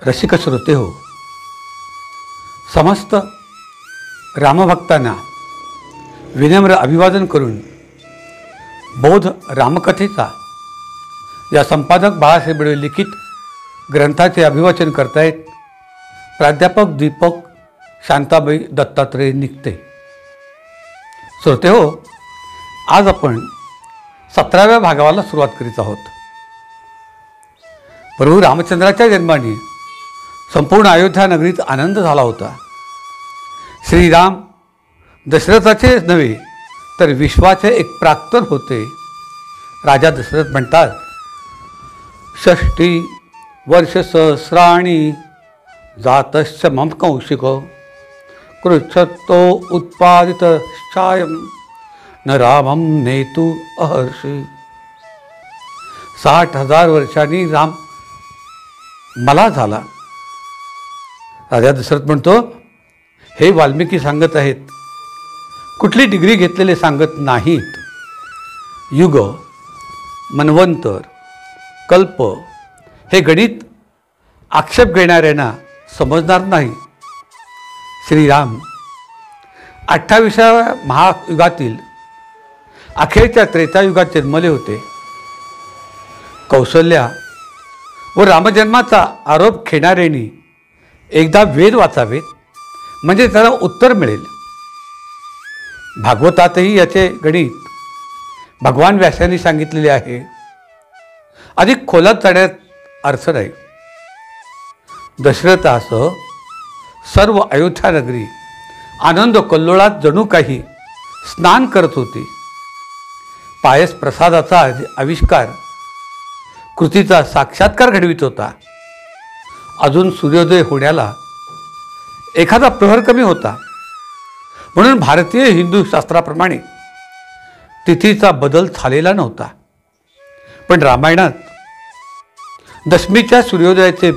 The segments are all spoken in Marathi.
रसिक श्रोते हो, समस्त रामभक्तांना विनम्र अभिवादन करून बौद्ध रामकथेचा या संपादक बाळासाहेब बेडवे लिखित ग्रंथाचे अभिवाचन करतायत प्राध्यापक दीपक शांताबाई दत्तात्रय निकते. श्रोते हो, आज आपण 17व्या भागाला सुरुवात करीत आहोत. प्रभू रामचंद्राच्या जन्माने संपूर्ण अयोध्या नगरीत आनंद झाला होता. श्रीराम दशरथाचे नव्हे तर विश्वाचे एक प्राक्तन होते. राजा दशरथ म्हणतात, 60 वर्ष सहस्राणी जातश्च मम कौशिक कृच्छतो उत्पादितश्चायं न रामं नेतु अहर्षि. 60,000 वर्षांनी राम मला झाला. राजा दशरथ म्हणतो, हे वाल्मिकी सांगत आहेत, कुठली डिग्री घेतलेले सांगत नाहीत. युग, मन्वंतर, कल्प हे गणित आक्षेप घेणाऱ्यांना समजणार नाही. श्रीराम 28व्या महायुगातील अखेरच्या त्रेतायुगात जन्मले होते. कौशल्या व रामजन्माचा आरोप घेणाऱ्यांनी एकदा वेद वाचावेत, म्हणजे त्याला उत्तर मिळेल. भागवतातही याचे गणित भगवान व्यासांनी सांगितलेले आहे. अधिक खोलात जाण्यात अर्थ नाही. दशरथासह सर्व अयोध्या नगरी आनंद कल्लोळात जणू काही स्नान करत होती. पायस प्रसादाचा आविष्कार कृतीचा साक्षात्कार घडवित होता. अजून सूर्योदय होण्याला एखादा प्रहर कमी होता, म्हणून भारतीय हिंदू शास्त्राप्रमाणे तिथीचा बदल झालेला नव्हता. पण रामायणात दशमीच्या सूर्योदयाचे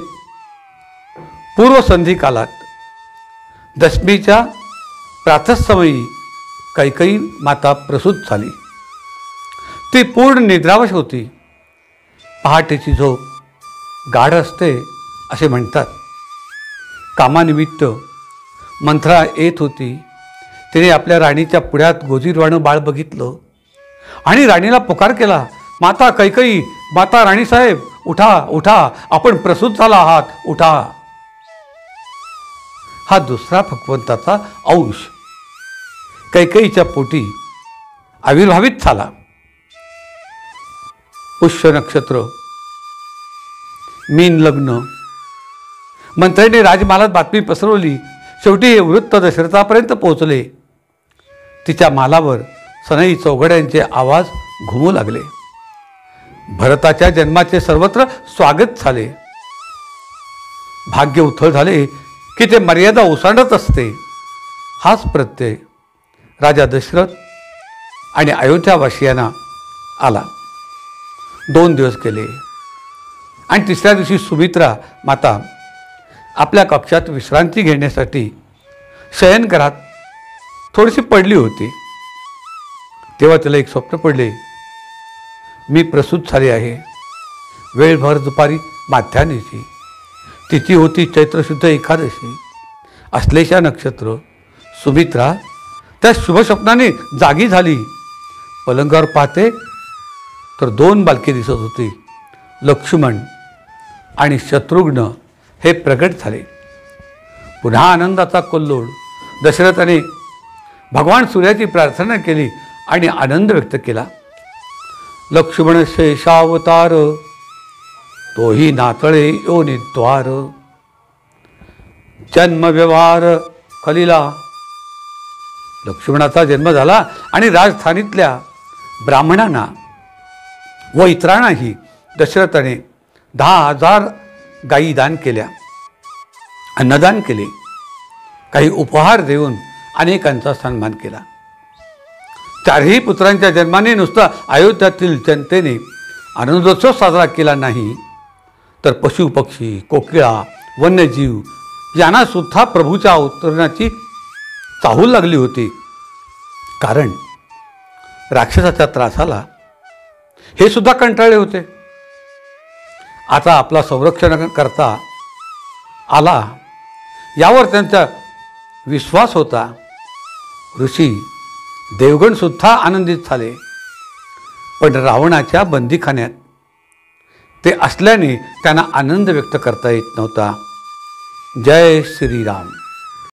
पूर्वसंधी कालात दशमीच्या प्रातःसमयी कैकेयी माता प्रसूत झाली. ती पूर्ण निद्रावश होती. पहाटेची झोप गाढ असते असे म्हणतात. कामानिमित्त मंथरा येत होती. तिने आपल्या राणीच्या पुढ्यात गोजीरवाणं बाळ बघितलं आणि राणीला पुकार केला, माता कैकेयी, माता राणीसाहेब, उठा उठा, आपण प्रसूत झाला आहात, उठा. हा दुसरा भगवंताचा अंश कैकेयीच्या पोटी आविर्भावित झाला. पुष्य नक्षत्र, मीन लग्न. मंत्र्याने राजमालात बातमी पसरवली. शेवटी हे वृत्त दशरथापर्यंत पोहोचले. तिच्या मालावर सनई चौघड्यांचे आवाज घुमू लागले. भरताच्या जन्माचे सर्वत्र स्वागत झाले. भाग्य उथळ झाले की ते मर्यादा ओसांडत असते. हाच प्रत्यय राजा दशरथ आणि अयोध्यावासियांना आला. 2 दिवस गेले आणि तिसऱ्या दिवशी सुमित्रा माता आपल्या कक्षात विश्रांती घेण्यासाठी शयनघरात थोडीशी पडली होती. तेव्हा तिला एक स्वप्न पडले. मी प्रसूत झाले आहे. वेळभर दुपारी माध्यान्हीची. तिथी होती चैत्रशुद्ध एकादशी. अश्लेषा नक्षत्र. सुमित्रा त्या शुभ स्वप्नाने जागी झाली. पलंगावर पाहते तर 2 बालके दिसत होती. लक्ष्मण आणि शत्रुघ्न हे प्रगट झाले. पुन्हा आनंदाचा कल्लोळ. दशरथाने भगवान सूर्याची प्रार्थना केली आणि आनंद व्यक्त केला. लक्ष्मण शेषावतार, तोही नातळे योनिद्वार. जन्म व्यवहार खलिला. लक्ष्मणाचा जन्म झाला आणि राजधानीतल्या ब्राह्मणांना व इतरांनाही दशरथाने 10,000 गायी दान केल्या, अन्नदान केले. काही उपहार देऊन अनेकांचा सन्मान केला. 4ही पुत्रांच्या जन्माने नुसता अयोध्यातील जनतेने आनंदोत्सव साजरा केला नाही, तर पशुपक्षी, कोकिळा, वन्यजीव यांना सुद्धा प्रभूच्या अवतरणाची चाहूल लागली होती. कारण राक्षसाच्या त्रासाला हे सुद्धा कंटाळले होते. आता आपला संरक्षण करता आला यावर त्यांचा विश्वास होता. ऋषी देवगणसुद्धा आनंदित झाले. पण रावणाच्या बंदीखान्यात ते असल्याने त्यांना आनंद व्यक्त करता येत नव्हता. जय श्रीराम.